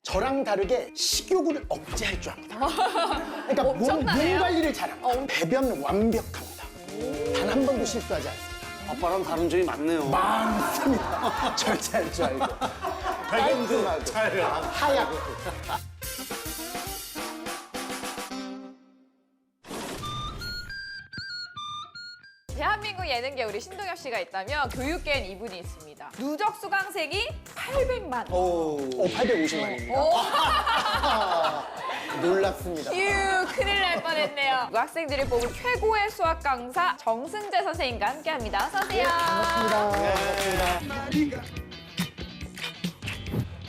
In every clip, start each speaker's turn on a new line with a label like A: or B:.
A: 저랑 다르게 식욕을 억제할 줄 압니다. 그러니까 몸
B: 엄청나네요.
A: 관리를 잘합니다. 배변 완벽합니다. 단 한 번도 실수하지 않습니다.
C: 아빠랑 다른 점이 많네요.
A: 많습니다. 절제할 줄 알고. 깔끔하고 하얗고.
B: 대한민국 예능계 우리 신동엽 씨가 있다면 교육계엔 이분이 있습니다. 누적 수강생이 800만.
A: 오, 850만입니다. 놀랍습니다.
B: 휴, 큰일 날 뻔했네요. 학생들이 뽑은 최고의 수학 강사 정승재 선생님과 함께합니다. 어서 오세요.
A: 반갑습니다.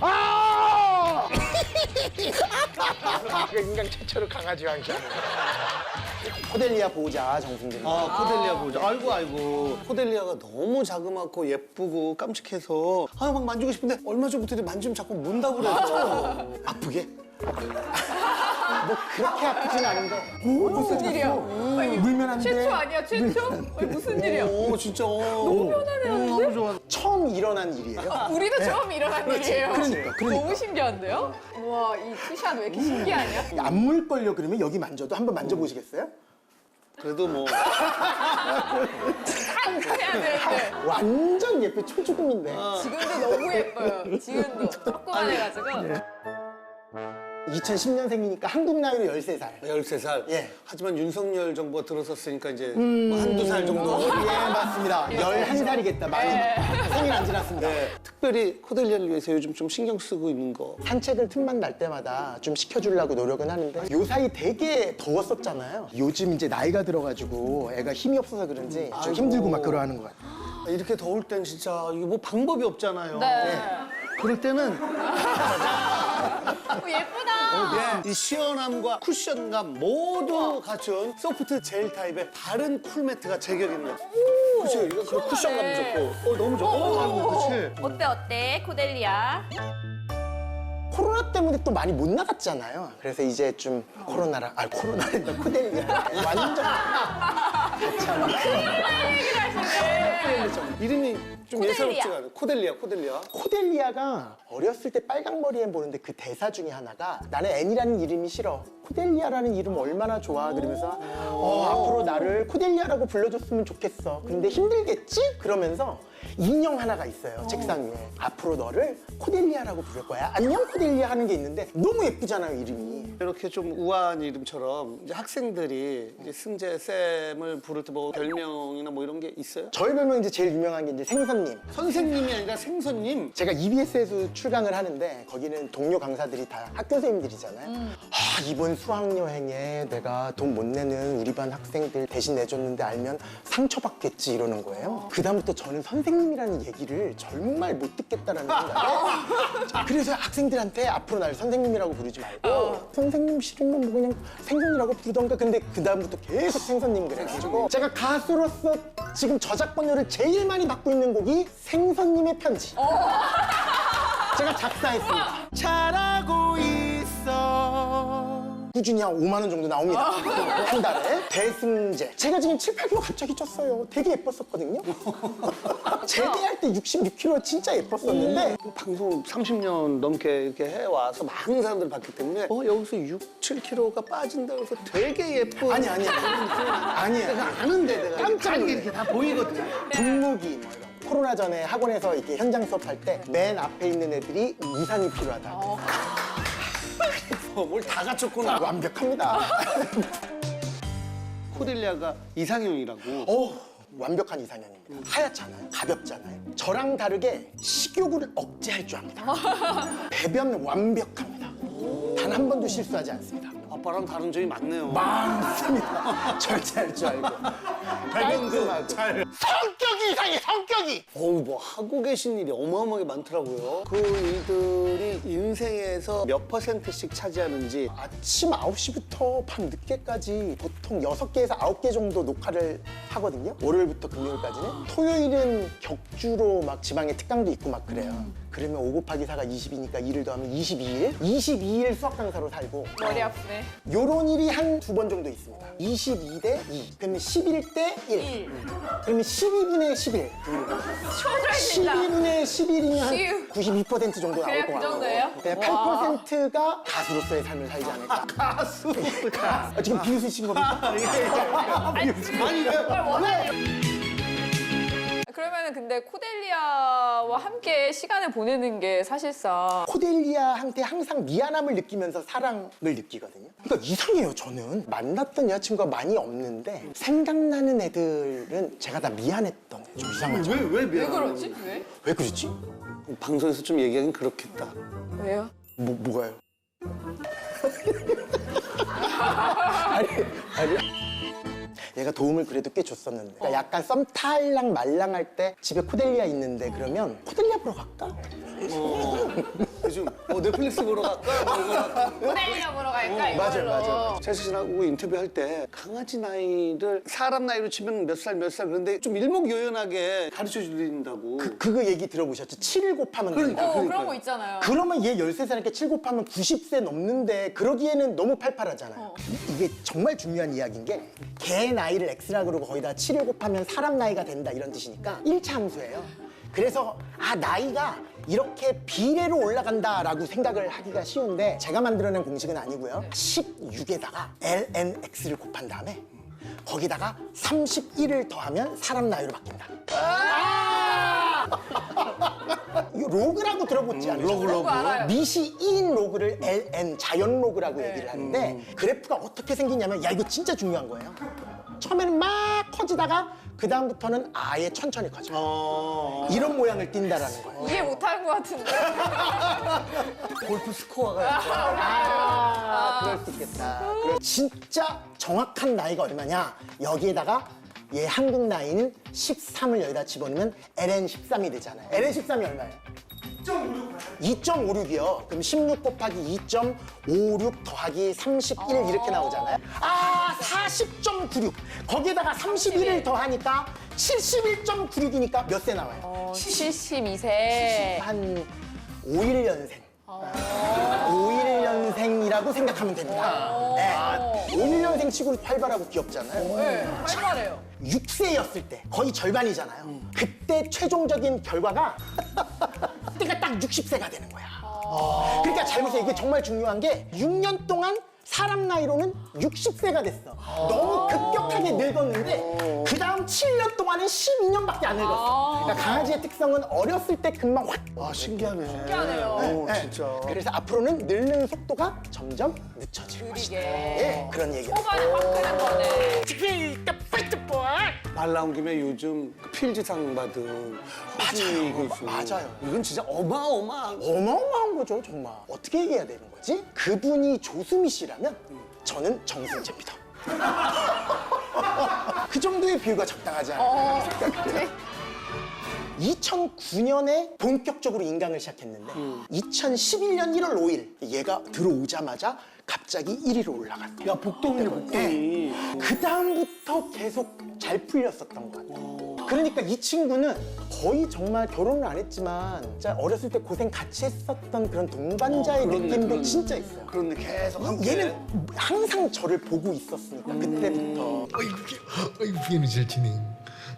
A: 아! 인간 최초로 강아지 왕자. 코델리아 보호자 정승재입니다.
C: 아, 코델리아 보자. 아이고. 코델리아가 너무 자그맣고 예쁘고 깜찍해서 막 만지고 싶은데 얼마 전부터 만지면 자꾸 문다고 그래서.
A: 아프게? 뭐 그렇게 아프진 않은데.
B: 무슨 일이야?
A: 물면 안 돼.
B: 최초 아니야, 최초? 무슨 일이야?
C: 오, 진짜.
B: 너무 편하네요.
C: 너무 좋아.
A: 처음 일어난 일이에요.
B: 우리도 처음 일어난 일이에요.
A: 그러니까.
B: 너무 신기한데요? 우와, 이 투샷 왜 이렇게 신기하냐?
A: 안 물걸요 그러면 여기 만져도 한번 만져보시겠어요?
C: 그래도 뭐.
B: 해야 되는데.
A: 완전 예뻐 초조금인데.
B: 지금도 너무 예뻐요. 지금도. 조그만 해가지고.
A: 2010년생이니까 한국 나이로 13살.
C: 13살.
A: 예.
C: 하지만 윤석열 정부가 들어섰으니까 이제 뭐 한두 살 정도.
A: 예, 맞습니다. 11살이겠다. 많이 생일 안 지났습니다.
C: 네. 특별히 코델리아를 위해서 요즘 좀 신경 쓰고 있는 거.
A: 산책을 틈만 날 때마다 좀 시켜주려고 노력은 하는데 요 사이 되게 더웠었잖아요. 요즘 이제 나이가 들어가지고 애가 힘이 없어서 그런지 좀 힘들고 막 그러하는 것 같아요.
C: 이렇게 더울 땐 진짜 이거 뭐 방법이 없잖아요.
B: 네.
C: 그럴 때는
B: 예쁘다.
C: 이 시원함과 쿠션감 모두 갖춘 소프트 젤 타입의 바른 쿨매트가 제격입니다. 그치? 이거 그 쿠션감 좋고. 너무 좋고. 그치?
B: 어때, 코델리아?
A: 코로나 때문에 또 많이 못 나갔잖아요. 그래서 이제 좀 코로나랜다 코델리아 완전
C: 이름이 좀
B: 코델리아.
C: 예사롭지가 않아요. 코델리아.
A: 코델리아가 어렸을 때 빨강 머리에 보는데 그 대사 중에 하나가 나는 애니라는 이름이 싫어. 코델리아라는 이름 얼마나 좋아. 그러면서 앞으로 나를 코델리아라고 불러줬으면 좋겠어. 근데 힘들겠지? 그러면서 인형 하나가 있어요. 책상 위에. 앞으로 너를 코델리아라고 부를 거야. 안녕 코델리아 하는 게 있는데 너무 예쁘잖아요, 이름이.
C: 이렇게 좀 우아한 이름처럼 이제 학생들이 이제 승재 쌤을 부를 때 뭐 별명이나 뭐 이런 게 있어요?
A: 저희 별명 이제 제일 유명한 게 이제 생선님.
C: 선생님이 아니라 생선님.
A: 제가 EBS에서 출강을 하는데 거기는 동료 강사들이 다 학교 선생님들이잖아요. 이번 수학여행에 내가 돈 못 내는 우리 반 학생들 대신 내줬는데 알면 상처받겠지 이러는 거예요. 그다음부터 저는 선생님이라는 얘기를 정말 못 듣겠다라는 생각에 그래서 학생들한테 앞으로 날 선생님이라고 부르지 말고 선생님 싫으면 뭐 그냥 생선이라고 부르던가. 근데 그다음부터 계속 생선님 그래가지고 제가 가수로서 지금 저작권료를 제일 많이 받고 있는 곡이 생선님의 편지. 제가 작사했습니다.
C: 잘하고 있어.
A: 꾸준히 한 5만 원 정도 나옵니다. 한 달에. 대승재. 제가 지금 7, 8kg 갑자기 쪘어요. 되게 예뻤었거든요. 제대할 때 66kg 진짜 예뻤었는데
C: 방송 30년 넘게 이렇게 해와서 많은 사람들을 봤기 때문에 여기서 6, 7kg가 빠진다고 해서 되게 예쁜.
A: 아니에요.
C: 내가 아는데 내가
A: 깜짝 놀래.
C: 이렇게 다 보이거든.
A: 분무기 뭐 이런 거. 코로나 전에 학원에서 이렇게 현장 수업할 때 맨 앞에 있는 애들이 이상이 필요하다.
C: 뭘 다 갖췄구나.
A: 완벽합니다.
C: 코델리아가 이상형이라고.
A: 완벽한 이상형입니다. 하얗잖아요. 가볍잖아요. 저랑 다르게 식욕을 억제할 줄 압니다. 배변 완벽합니다. 단 한 번도 실수하지 않습니다.
C: 아빠랑 다른 점이 많네요.
A: 많습니다. 절제할 줄 알고. 깔끔하고. 성격이 이상해, 성격이!
C: 뭐 하고 계신 일이 어마어마하게 많더라고요. 그 일들이 인생에서 몇 %씩 차지하는지.
A: 아침 9시부터 밤 늦게까지 보통 6개에서 9개 정도 녹화를 하거든요. 월요일부터 금요일까지는. 토요일은 격주로 막 지방에 특강도 있고 막 그래요. 그러면 5 곱하기 4가 20이니까 2를 더하면 22일? 22일 수학 강사로 살고
B: 머리 아프네.
A: 요런 일이 한 2번 정도 있습니다. 22 대 2. 그러면 11 대 1. 그러면 12분의 11.
B: 초조해진다.
A: 12분의 11이면
B: 쉬우.
A: 92% 정도 나올
B: 그래요?
A: 것
B: 그
A: 같고.
B: 정도예요?
A: 그냥 8%가 가수로서의 삶을 살지 않을까.
C: 가수가.
A: 지금 비웃으신 겁니까?
C: 아니,
B: 그걸 원하는. 그러면은 근데 코델리아와 함께 시간을 보내는 게 사실상
A: 코델리아한테 항상 미안함을 느끼면서 사랑을 느끼거든요. 그러니까 이상해요, 저는. 만났던 여자친구가 많이 없는데 생각나는 애들은 제가 다 미안했던 애. 좀 이상하죠?
C: 왜
B: 왜
C: 미안해?
B: 그러지? 왜?
A: 왜 그러지?
C: 방송에서 좀 얘기하긴 그렇겠다.
B: 왜요?
A: 뭐가요? 아니. 얘가 도움을 그래도 꽤 줬었는데. 그러니까 약간 썸 탈랑 말랑할 때 집에 코델리아 있는데 그러면 코델리아 보러 갈까?
C: 요즘 넷플릭스 보러 갈까?
B: 코델리아 보러 갈까 이걸로.
A: 맞아요.
C: 채수 씨하고 인터뷰할 때 강아지 나이를 사람 나이로 치면 몇 살 그런데 좀 일목요연하게 가르쳐 주린다고.
A: 그거 얘기 들어보셨죠? 7을 곱하면 된다.
B: 그런 거 있잖아요.
A: 그러면 얘 13살이니까 7 곱하면 90세 넘는데 그러기에는 너무 팔팔하잖아요. 이게 정말 중요한 이야기인 게 개 나이를 X라 그러고 거기다 7을 곱하면 사람 나이가 된다 이런 뜻이니까 1차 함수예요. 그래서 나이가 이렇게 비례로 올라간다라고 생각을 하기가 쉬운데 제가 만들어낸 공식은 아니고요. 16에다가 lnx를 곱한 다음에 거기다가 31을 더하면 사람 나이로 바뀐다. 이거 로그라고 들어보지 않으셨어요?
B: 로그 알아요.
A: 미시 2인 로그를 ln 자연 로그라고 얘기를 하는데 그래프가 어떻게 생기냐면 야 이거 진짜 중요한 거예요. 처음에는 막 커지다가 그 다음부터는 아예 천천히 커져. 이런 모양을 띈다라는 거예요.
B: 이해 못할 것 같은데.
C: 골프 스코어가
A: 그럴 수 있겠다. 진짜 정확한 나이가 얼마냐? 여기에다가 얘 한국 나이는 13을 여기다 집어넣으면 ln13이 되잖아요. ln13이 얼마예요? 2.56이요. 그럼 16 곱하기 2.56 더하기 31 이렇게 나오잖아요. 40.96. 거기에다가 31을 더하니까 71.96이니까 몇 세 나와요?
B: 72세.
A: 한 51년생. 51년생이라고 생각하면 됩니다. 네. 51년생 치고는 활발하고 귀엽잖아요.
B: 네, 활발해요.
A: 6세였을 때 거의 절반이잖아요. 그때 최종적인 결과가 그때가 딱 60세가 되는 거야. 그러니까 잘 보세요. 이게 정말 중요한 게 6년 동안 사람 나이로는 60세가 됐어. 너무 급격하게 늙었는데 그 다음 7년 동안은 12년밖에 안 늙었어. 그러니까 강아지의 특성은 어렸을 때 금방 확.
C: 신기하네.
B: 신기하네요.
C: 진짜.
A: 그래서 앞으로는 늙는 속도가 점점 늦춰질 것이다. 예, 그런 얘기야.
B: 초반에 확 크는 거네.
C: 말 나온 김에 요즘 그 필즈상 받은 허진이 교수.
A: 맞아요.
C: 이건 진짜 어마어마한.
A: 어마어마한 거죠, 정말. 어떻게 얘기해야 되는 거지? 그분이 조수미 씨라면 저는 정순재입니다. 그 정도의 비유가 적당하지 않을까 생각해요. 2009년에 본격적으로 인강을 시작했는데 2011년 1월 5일 얘가 들어오자마자 갑자기 1위로 올라갔대요.
C: 야, 복동이네, 복동이.
A: 그 다음부터 계속 잘 풀렸었던 것 같아요. 그러니까 이 친구는 거의 정말 결혼을 안 했지만 진짜 어렸을 때 고생 같이 했었던 그런 동반자의 느낌도 진짜 있어요.
C: 그런데 계속 함께.
A: 얘는 항상 저를 보고 있었으니까 그때부터.
D: 어이구 비는 절치네.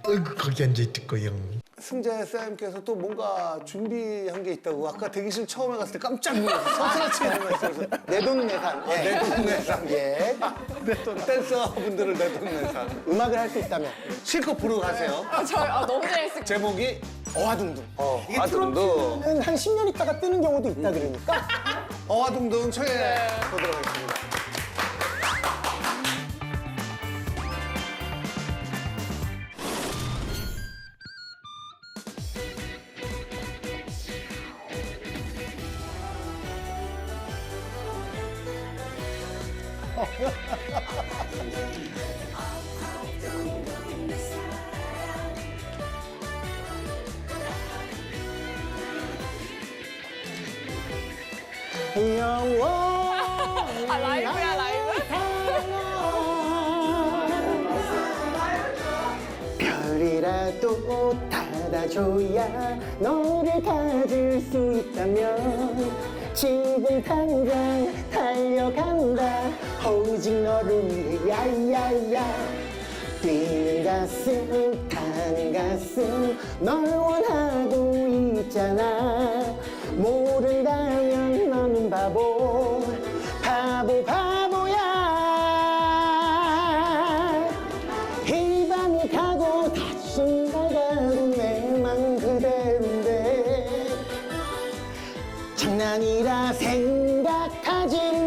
D: 어이구 거기 앉아 있을 거야.
C: 승재 쌤께서 또 뭔가 준비한 게 있다고 아까 대기실 처음에 갔을 때 깜짝 놀랐어. 서스라치 놀랐어.
A: 내돈내산. 내돈내산. 예.
C: 내돈 댄서분들을 내돈내산.
A: 음악을 할 수 있다면
C: 실컷 부르고 가세요.
B: 너무 재밌을
C: 제목이
A: 어화둥둥. 이게
C: 어화둥둥.
A: 트로트는 한 10년 있다가 뜨는 경우도 있다 그러니까
C: 어화둥둥 청해 보도록 하겠습니다.
A: 영원
B: 라이브야, 라이브?
A: 별이라도 다 받아줘야 너를 가질 수 있다면 지금 당장 달려간다 오직 너를 위해 야야야 뛰는 가슴 타는 가슴 널 원하고 있잖아 모른다면 너는 바보 바보야 이 밤이 가고 다시 가도 내 맘 그대로인데 장난이라 생각하지